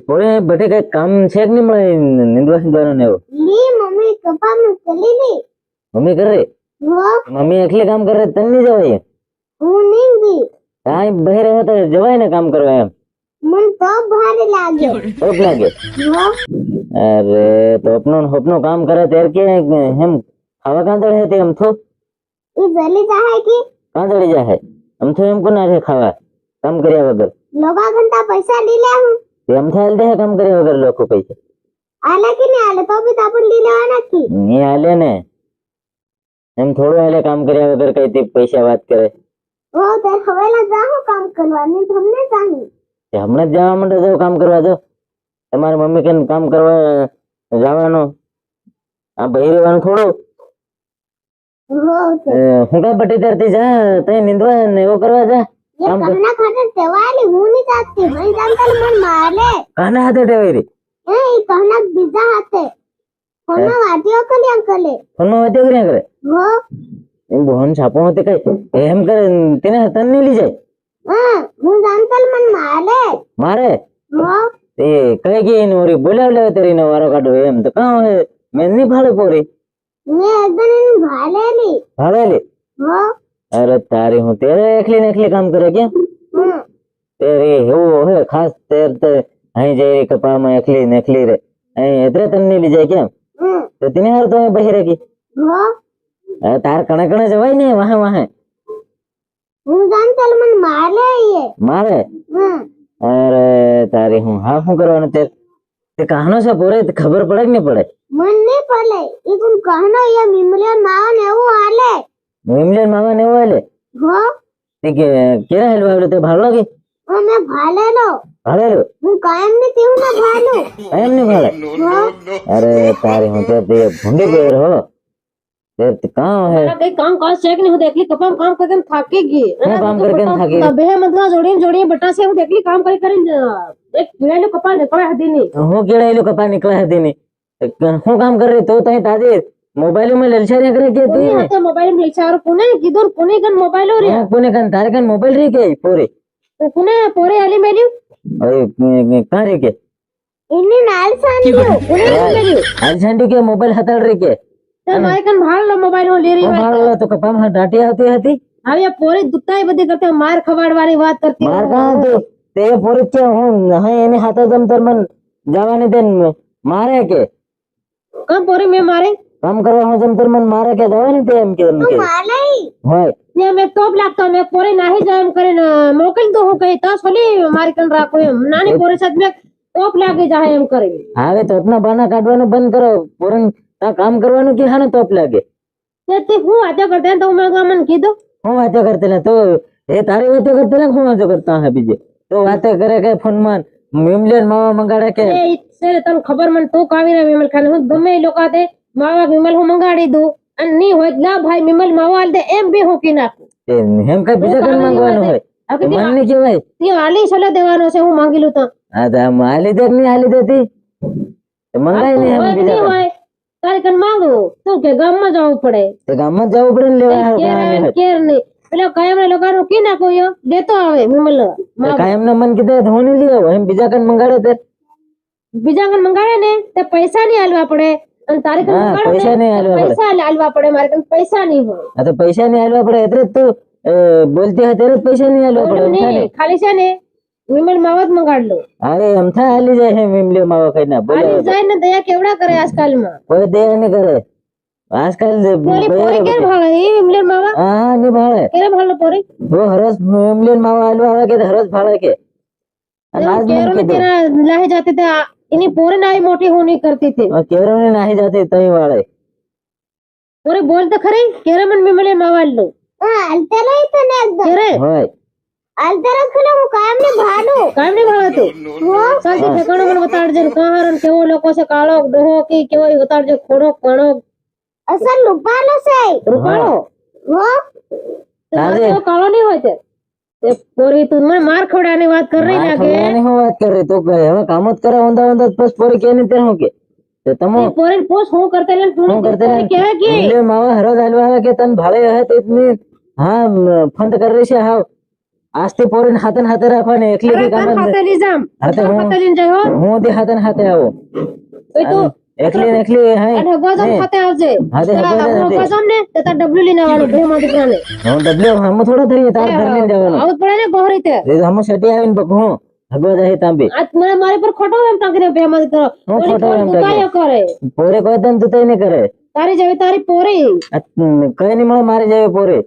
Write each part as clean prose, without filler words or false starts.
પોરે બટે કઈ કામ છે કે નહીં મળે નિંદવા સિંદવાનું ને એવું લી મમ્મી કપામાં ચલી લી મમ્મી કરે હો મમ્મી એકલી કામ કરે તને નહીં જવાય હું નહીં ગઈ કાંઈ બહેરે હોય તો જવાય ને કામ કરવા એમ મન તો ભારે લાગે ઓપ લાગે હો અરે તો अपनो काम करे तेर के हम खावा कांदड़ है ते हम थो ઈ જલી જાહે કે कांदड़ी जा है हम थो हमको ना रे खावा काम કર્યા વગર લોગા ઘंटा पैसा ली ले हूं તે हम थाल दे काम કર્યા વગર લોકો પૈસા आले कि नहीं आले तो भी तो अपन ली लेवाना की नहीं आले ने हम थोड़ो आले काम કર્યા વગર કઈ તે પૈસા વાત કરે वो तो हवेला जाहू काम करवानी तो हमने जाही તે હમણાં જ જવા માટે જાવ કામ કરવા જો તમારી મમ્મી કે કામ કરવા જવાનું આ બહી રહેવાનું થોડું वो तो હું કા બટી ધરતી જા તઈ નિંદવા ને એવો કરવા જા ये काम कर कहना खाते सेवाली हूं नहीं चाहती मैं जानता मन मारे કાના હાથે ટેવાઈ રહી ए ई कहना बीजा हाथे होना वाटियो कली अंकले ફોનમાં વાતો કર્યા કરે वो એ બોહન છાપો હોતે કઈ એમ કરે તેને તન નહીં લઈ જાય हां हूं जानता मन मारे મારે वो તે કઈ ગઈ ને ઓરી બોલાવલે તેરી નો વારો કાઢો એમ તો કાં હે મેં નહીં ભાડે પોરી मैं एकदम इन भालेली ભાડેલી वो અરે તારી હું તેરે એકલી ને એકલી કામ કરે કે તેરી એવું હે ખાસ તેર તે અહીં જઈ કપામાં એકલી ને એકલી રે અહીં એતરે તન નહીં લઈ જાય કેમ તો તેને હાર તો અહીં બહી રહી वो તાર કણે કણે જવાય ને વાહે વાહે हूं जानता मन मारे ये મારે हां અરે તારી હું હા શું કરવાનું તે કહાનો છે પોરે તે ખબર પડે કે નહીં પડે मन नहीं पड़े ई कुन कहनो ये मिमलियन मावन एवं आले મિમલેન મામા ને એવું આલે हो તે કે કેરા હેલવા આવ્યો તે ભાડો લાગે ओ मैं भालेलो ભાડેલો हूं कायम नहीं तीहू ना भालू એમ નહીં ભાડે हो અરે તારી હું તે ભૂંડી પેર હો તે કાં હે कई काम काज चेक नहीं होते एकली कपम काम करके थाकेगी શું કામ કરીને થાકી तबे मतलब जोड़ी बटा से હું એકલી કામ કરી એક કિલો કપા નીકળે હતી ની હું કેળા એલો કપા નીકળ્યા હતી ને શું કામ કરે તો તઈ તાજે મોબાઈલ માં લલચાર્યા કરે કે તું તો મોબાઈલ में चार कोने किधर कोने कन मोबाइल हो रे કોને કાન તારે કાન મોબાઈલ રી કે પોરે कोने पोरे आली मेली અરે કાં રી કે इन्नी नाल सांडियो આજ છાંડી કે મોબાઈલ હતાડ રી કે तो मारे कन भाल लो मोबाइल हो ले रही है ભાડો તો કપામાં ડાટી આવતી હતી अब ये पोरे दुत्ता ही बदे करते मार खवाड़ वाली बात करती માર કાં તો તે પોરે કે હું હા એને હાથે જમ તર મન જવાની દેન મારે કે कम पोरे में मारे કામ કરવા હું જમ તર મન મારે કે જવાની તે એમ કે माले હોય ने मैं टॉप लागता मैं पोरे नाही जाम करे न मोकल तो हो गई तो सोली मारी कन राखो एम नानी पोरे साथ में टॉप लागे जाए एम करे હવે તો अपना બાના કાઢવાનું બંધ કરો પોરન આ કામ કરવાનું કે હાને તોપ લાગે ते हूं आते करते हैं तो मैं मन की दो હું વાતો કરતેલા તો એ તારી વાતો કરતેલા હું વાતો કરતા હે બીજે તો વાતો કરે કે ફોન માં મિમલેન માવા મંગાડે કે ए इससे तन खबर मन तो कावी रे विमल खान हूं गमे लोका ते मावा विमल हूं मंगाड़ी दू अन नी होय ला भाई विमल मावा आल दे एम भी हो की नाखू એમ કઈ બીજા કઈ માંગવાનું હોય अब તો મને નહીં કહેવાય ती आली सोले देवानो से हूं मांगीलू तो આ તો આમ હાલી દે કે નહીં હાલી દેતી તો મંગાઈ નહીં એમ બીજા કઈ. होय तारे कन मांगो तो के गाम में जाऊ पड़े તો ગામમાં જ જવું પડે ને લેવા केर केर नहीं પેલો કાયમ ને લોકાનો કી નાખો યો દેતો આવે વિમલ કાયમ ના મન કીધે તો હું નહીં લઈ આવું એમ બીજા કઈ મંગાડે તે બીજા કન મંગાડે ને તે પૈસા નહીં આલવા પડે અને તારે કન હા, મંગાડે પૈસા નહીં આલવા પડે. પૈસા આલવા પડે મારે કન પૈસા નહીં હોય આ તો પૈસા નહીં હાલવા પડે એટલે જ તું બોલતી હોય ત્યારે જ પૈસા નહીં હાલવા પડે એમ થાય ને. નહીં, ખાલી છે ને વિમલ માવત મંગાડ લો અરે એમ થાય હાલી જાય હે મિમલે માવા કઈ ના બોલે આલી જાય ને દયા કેવડા કરે આજકાલ માં કોઈ દે નહીં કરે આજકાલ પોરી પોરી કેર ભાળે એ વિમલ માવા હા નહીં ભાળે કેરે ભાળે પોરી वो हरस मिमलेन मावा हालवा आवे के हरस भाड़े के अनाज केरो में में तेरा लाहे जाते थे इन्हीं पोरे नाई मोटी होनी करती थी केरो ने नहीं जाते तई वाले पोरे बोल तो खरे केरे मन विमल मावा लो हां अलतेला इतने एकदम केरे होय अलतेला खले हूं कायम नहीं भालू કામ નહીં ભાળે તું સાચી ઠેકાણું મને બતાડજે ને કહાર ને કેવો લોકો છે કાળો ડોહો કે કેવો ઈ બતાડજે ખોડો કણો असल लुपालो से રૂપાળો वो આજે તો કાળો નહીં હોય તે પોરી તું મને માર ખવડાની વાત કર રહી લાગે नहीं हो बात कर रही तो હવે કામ જ કરે ઓંદા ઓંદા બસ પોરે કે નહીં તે હું કે તો તમો પોરી પોસ હું કરતે લે તું હું करते પોરી કહે કે मिमले मावा हरस हालवा आवे के तन भाड़े है तो इतनी हाँ फंड कर रही से हाव આજથી પોરીને હાથે ને હાથે રાખવાની એકલી અરે બી કામ તાર જ હાથે નહીં. લઈ જામ હાથે તાર હું- હાથે લઈને જઈ હો હું તે હાથે ને હાથે આવું ઓય તું એકલી ને એકલી હાય અને હગવાજામ નહીં. ખાતે આવજે હાથે હગવાજામ ને તો તાર ડબલું લઈને આવવાનું બે માં દીકરાને હું ડબલ્યુ હમ થોડા ધરીએ તાર ધર લઈને જવાનું આવું જ પડે ને ગોહરી તે એ તો હમ સેટી આવીને બક હું હગવા જાય તાંબી આજ મને મારી પર ખોટો એમ ટાંકી દે બે માં દીકરો હું ઓલી ખોટો પોર એમ દુકાયો કરે પોરે કોઈ તને તું તઈ નહીં કરે તારી જેવી તારી પોરી આ કઈ નહીં મળે મારી જેવી પોરે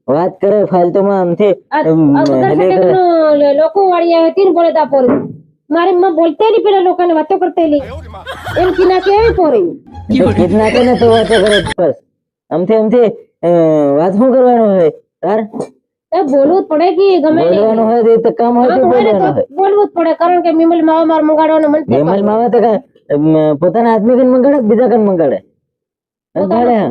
વાત કરે ફાલતુમાં આમથી આ બધા સટેકનો લોકો વાળી આવે તીન બોલે તા પોરી મારી માં બોલતેલી પેલા લોકોને વાતો કરતેલી એમ કિના કેવી પોરી કીધનાકે ને તો વાતો કરે બસ આમથી વાત શું કરવાનું હોય તાર એ બોલવું જ પડે કે ગમે તે. બોલવાનું હોય તો કામ હોય તો આમ હોય ને બોલવાનું તો હોય બોલવું જ પડે કારણ કે મિમલ માવા માર મંગાડવાનો મન છે વિમલ માવા તો પોતાના આદમી કન મંગાડે કે બીજા કન મંગાડે મંગાડે હા.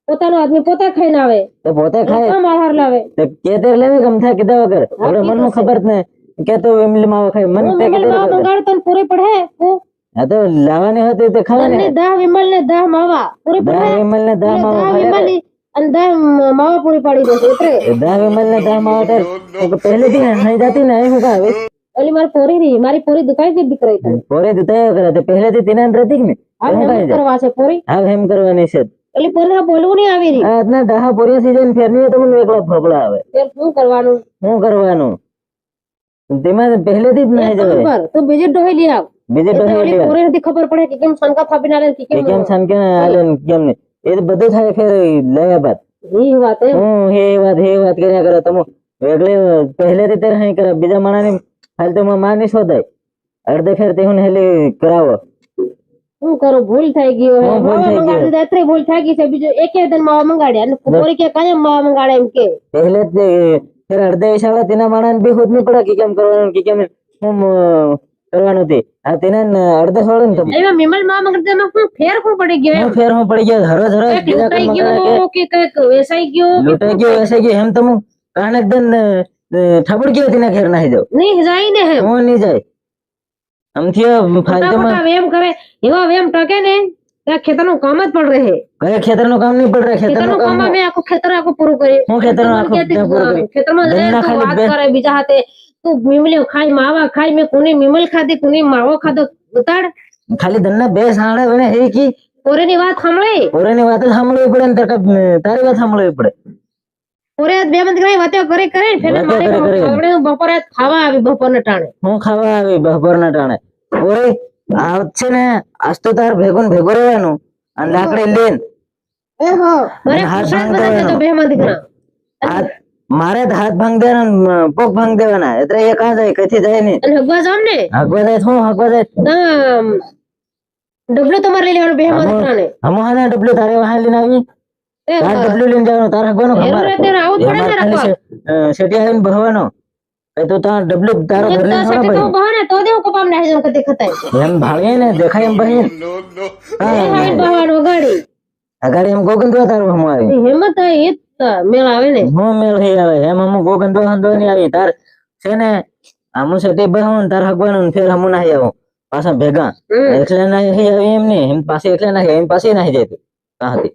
પોતાનો આદમી પોતા ખાઈને આવે તો પોતે ખાય કામ આહાર લાવે તો કેતે લેવી ગમથા કીધા વગર હવે મન નું ખબર જ નહીં કે તો વિમલ માવા ખાય મન હું તે વિમલ કીધું માવા મંગાડે તને પૂરી પડે હું હા તો લાવવાની હતી તો ખાવાની તને દાહ વિમલ ને દાહ માવા પૂરી પડે દા વિમલ ને દા માવા દાહ ખાય વિમલ અને દાહ માવા પૂરી પાડી દેશે એટલે દા વિમલ ને દા માવા તો પહેલેથી નહીં જાતી ને અહીં હું કા આવે ઓલી મારી પોરી રહી મારી પોરી દુકાઈ ગઈ દીકરી તને પોરે દુતાયો કરે તો પહેલેથી તેના અંદર હતી કે ને આ હું એમ કાંઈ જાય કરવા છે પોરી હા એમ કરવાની છે ઓલી પોરી બોલવું નહીં આવી રહી આ આટલા દહા પોરિયા સીઝન ફેરની તો મને એકલો ફોકળા આવે તે શું કરવાનું શું કરવાનું તેમાં પહેલેથી જ નહીં જવાય ખબર તું બીજી ડોહી લઈ આવ બીજે એટલે ડોહી ઓલી લેવા. પોરી નથી ખબર પડે કે કેમ શંકા થાપીને આલે કે કે કેમ કેમ સાન કે આલે ને કેમ નહીં એ તો બધું થાય ફેર લયા બાદ ઈ વાત એમ હું હે વાત કર્યા કરે તમે એટલે પહેલેથી તે નહીં કરે બીજા માણસની ફાલતુમાં માં નહીં શોધાય અડધે ફેર તે હું હેલી કરાવો શું કરું ભૂલ થઈ ગયો હે હા, ભૂલ માવા થઈ ગઈ. મંગાડી રાત્રે ભૂલ થઈ ગઈ છે બીજું એકે દિન માવા મંગાડ્યા અને પોરી કે કાયમ માવા મંગાડે એમ કે પહેલે જ ફેર અડધે શાળા તેના માણસ બી ખુદ નહીં પડે કે કેમ કરવાનું કે કેમ શું કરવાનું તે આ તેના અડધે છોડે ને તમે એમાં મિમલ માવા મંગાડે એમાં શું ફેર શું પડી ગયો એમ હું ફેર હું પડી ગયો હરોજ હરોજ કઈક બીજા લૂંટાઈ કોઈ મંગાડે ગયો કે કઈક વેસાઈ ગયો કે લૂંટાઈ ગયો એસે ગયો એમ તમે કાને એકદમ ઠબડ ગયો તેના ઘેર નાહી જાવ નહીં જાય ને એમ હું નહીં જાય આમથી ફાલતુમાં ફટાફટ વેમ કરે એવા વેમ ટકે ને ત્યાં ખેતરનું કામ જ પડ રહે કયા ખેતરનું કામ નહીં પડ રહ્યા ખેતરનું કામ કામ મેં આખું ખેતર આખું પૂરું કર્યું હું ખેતરનું આખું ક્યાંથી પૂરું કર્યું? ખેતરમાં જાય ધંધા તો ખાલી વાત બે- કરે બીજા હાથે તું મિમલ્યો ખાઈ માવા ખાઈ મેં કોની મિમલ ખાધી કોની માવો ખાધો ઉતાડ ખાલી ધનના બે સાંડા બને હે કી પોરેની વાત સાંભળે પોરેની વાત જ સાંભળવી પડે ને તારી વાત સાંભળવી પડે પોરે બે મંદ કરી વાતો કરે કરે ને ફેર વાતો મારે કરે કરે. આપણે બપોરે ખાવા આવી બપોરના ટાણે હું ખાવા આવી બપોરના ટાણે ઓરે આ છે ને આજ તો તાર ભેગું ને ભેગું રહેવાનું અને લાકડી લઈને એ હો મારે હાથ પોતાને ભાંગતો બધા એનો. બે માં દીકરા મારે તો હાથ ભાંગ દેવાના ને પગ ભાંગ દેવાના એટલે એ કાં જાય કઈથી જાય નહીં અને હગવા જામ ને હગવા જાય શું હગવા જાય ડબલું તમારે લઈ લેવાનું બે માં દીકરાને હમો હા ડબલ્યુ તારે વાહન લઈને આવી એ તાર ડબલ્યુ લઈને જવાનું તાર હગવાનું હેરો ખબર રાતે આવું જ પડે ને રાખવા સેટી આવીને બહવાનો એ તો તાર ડબલ્યુ તારો એક ઘર તો લઈને સટે થોડા તો બહાને તો દેવું કપામ નાહી જમ કતે ખતાય એમ ભાગે ને દેખાય એમ બહીન એ હાઈ બહાવાનું ગાડી અગાડી એમ ગોગંદવા તારું હમ આવી હિંમત એ જ મેળ આવે ને હું મેળ થઈ આવે એમ હમ ગોગંદવા હંદો નહીં આવી તાર છે ને આમુ સેટી બહવાનું તાર હગવાનું ને ફેર હમું નાહી આવું પાછા ભેગા એટલે નાહી આવી એમ નહીં એમ પાસે એટલે નાહી એમ પાસે નાહી જાય તું કાં હતી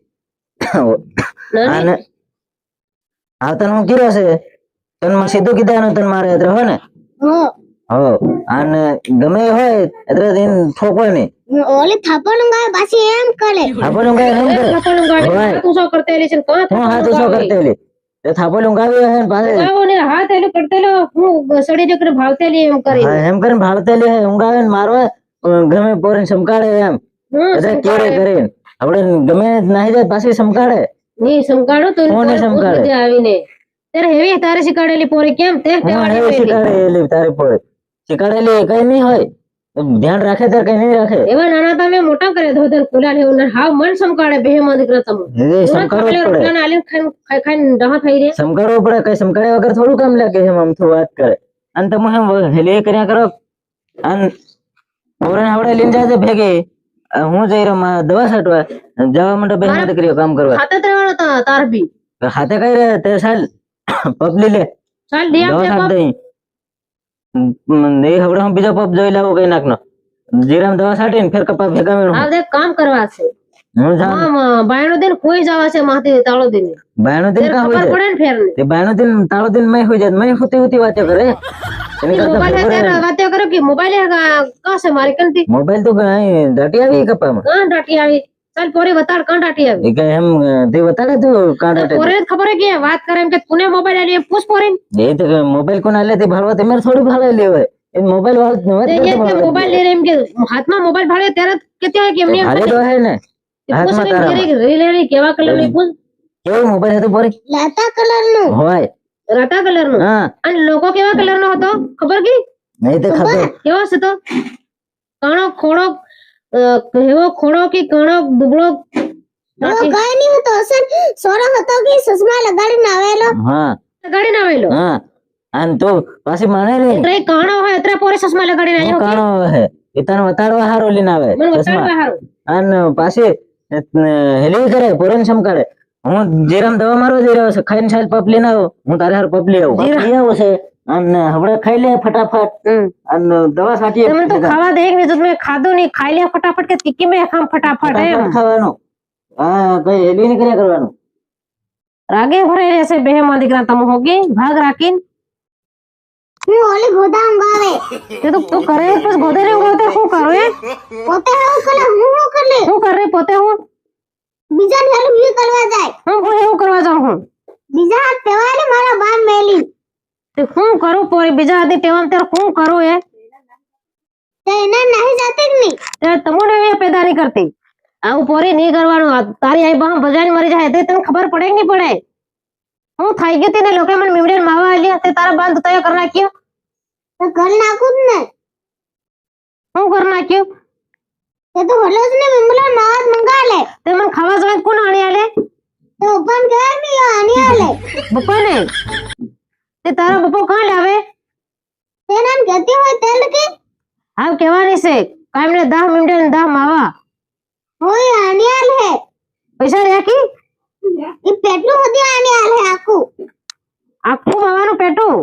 અને આવતા હું કીધો છે તને સીધું કીધા તને મારે એટલે હોય ને હો હો અને ગમે એ હોય એટલે એને ઠોકવાય નહીં ઓલી થાપણ ગાય પાછી એમ કરે આપણું કઈ એમ કરે થાપણું ગાડી હોય. તું શું કરતેલી છે ને કાં હું હાથ થાપણું ઉછો ગાડી? કરતેલી તે થાપોલું ગાવી હે ને પાસે ગાવો ને હાથ એલું કરતેલો હું સડી જો કરીને ભાવતેલી એમ કરી હા, એમ કરીને ભાળતેલી હે ઊંઘાવે ને મારવા ગમે પોરીને સમકાળે એમ એટલે કેળે કરીને આપણે ગમે નાહી જાય પાછી સમકાળે ની સમકાડો તો કોને સમકાડે? આવીને ત્યારે હેવી તારે શીખવાડેલી પોરી કેમ તે હું તેવાડી એવી પેલી. શીખાડેલી તારી પોરી શીખાડેલી કઈ નહીં હોય ધ્યાન રાખે ત્યારે કઈ નહીં રાખે એવા નાના તમે મોટા કરે ધોધર કુલા લેવું ને હાવ મન સમકાડે બે માં દીકરા તમે એ સમકાળવું જ પડે રોટલા આલીને ખાઈ ખાઈને ડહા થઈ રે સમકાળવું પડે કઈ સમકાળ્યા વગર થોડું કામ લાગે એમ આમ થોડું વાત કરે અને તમે એમ હેલી કર્યા કરો અને પોરાને આવડે લઈને જાય છે ભેગી હું જઈ રહ્યો મારા દવા છાંટવા જવા માટે બે દીકરીઓ કામ કરવા હાથે જ રહેવાનો તાર બી હાથે કઈ રહે તે ચાલ પપ લઈ લે ચાલ ડી દવા આપને છાંટ દઈ એ હવે હું બીજો પપ જોઈ લાવું કઈ નાખનો જીરામ દવા છાંટીને ફેર કપા ભેગા મેળવું આ દેખ કામ કરવા છે હું જાણ બાયણો દિન કોઈ જવા છે માથે તાળો દિન બાયણો દિન કા હોય ખબર પડે ને ફેર તે બાયણો દિન તાળો દિન મેં હોય જાય મેં હોતી હોતી વાતો કરે એની કરતા મોબાઈલ ખબર અત્યારે વાતો કરો કે મોબાઈલ કા છે મારી કંતી મોબાઈલ તો કઈ દાટી આવી કપામાં કાં ડાટી આવી ચાલ પોરે બતાડ કાં ડાટી આવી એ કઈ એમ તે બતાડે તું કાંડા પોરે ખબર હે કે વાત કરે એમ કે તુને મોબાઈલ આલી એમ પૂછ પોરે એ તો મોબાઈલ કોણ આલે તે ભાળવા તે મેરે થોડી ભાળે લેવાય એ મોબાઈલ વાળો તે કે મોબાઈલ લે એમ કે હાથમાં મોબાઈલ ભાળે ત્યારે કેતે કે એમને ભાળે તો હે ને હાથમાં તારા રીલ એની કેવા કલર ની પૂછ કેવો મોબાઈલ હતો પોરે લાતા કલર નું હોય રાતા કલર નો હા અને લોગો કેવા કલર નો હતો ખબર કે નહીં તો ખબર કેવો છે તો કાણો ખોડો કેવો ખોડો કે કાણો દુબળો કઈ નહીં હતો અસર સોરો હતો કે ચશ્મા લગાડીને આવેલો હા લગાડીને આવેલો હા આન તો પાછી માને ને એટલે એ કાણો હોય એટલે પોરે ચશ્મા લગાડીને આવ્યો કે કાણો હે એ તને વતાડવા હારો લઈને આવે મને ચશ્મા બતાડવા હારું અને પાછી હેલી કરે પોરેન સમકાળે હું જેરામ દવા મારવા જઈ રહ્યો છું ખાઈને સાલ પપ લઈને આવો હું તારે હાર પપ લઈ આવું લઈ આવો છે અને હમણાં ખાઈ લે ફટાફટ અને દવા સાચી તમે તો ખાવા દે એક ને મેં ખાધું નહીં ખાઈ લે ફટાફટ કે તીકી મેં ખામ ફટાફટ એમ ખાવાનું હા કઈ હેલી નહીં કર્યા કરવાનું રાગે ભરાઈ રહેશે બે માં દીકરા તમે હોગી ભાગ રાખીને હું ઓલી ગોદા ઊંઘાવે તે તો તું કરે પછી ગોદે રે ગોતે શું કરો એ પોતે હું કરે હું કરે શું કરે પોતે હું બીજા હેલ્પ બી કરવા જાય હું એવું કરવા જાઉં હું બીજા હાથ તેવાલે મારા બાપ મેલી તે હું કરું પોરી બીજા હાથે ટેવામ ત્યારે હું કરું એ તે એને નહીં જાતે કે નહીં તે તમને એ પેદા નહીં કરતી આવું પોરી નહીં કરવાનું તારી આઈ બહા બજાઈને મરી જાય તે તને ખબર પડે કે નહીં પડે હું થઈ ગઈ હતી ને લોકો મને મીમડીને માવા આલ્યા તે તારા બાંધ તૈયાર કરી નાખ્યો તો ઘર નાખું જ ને હું કરી નાખ્યું તે તો હલો જ ને મિમલા નાદ મંગા લે તે મને ખાવા જોઈએ કોણ આણી આલે તો ઓપન કર ની આની આલે બપ્પા ને તે તારો બપ્પો કાં લાવે તે નામ કહેતી હોય તેલ કે હાવ કહેવાની છે કાયમ ને 10 મિનિટ ને 10 માવા હોય આની આલે હે પૈસા રાખી ઈ પેટનું હોદી આની આલે આખું આખું માવાનું પેટું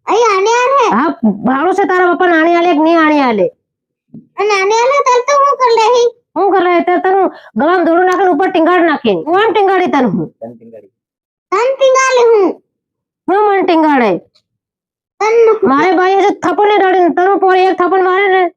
અહીં આની આલે હા ભાડું છે તારા પપ્પા આણી આલે કે નહીં આણી આલે અને આની આલે તલ તો હું કર લેહી હું કરે તે તનું ગળામાં દોડું નાખીને ઉપર ટીંગાડ નાખીને હું આમ ટીંગાડી તને હું તન તિંગાલે મને ટીંગાડે તન મારે ભાઈ હજુ થપ્પડ ને ડાળી તનું પોરે એક થપ્પડ મારે ને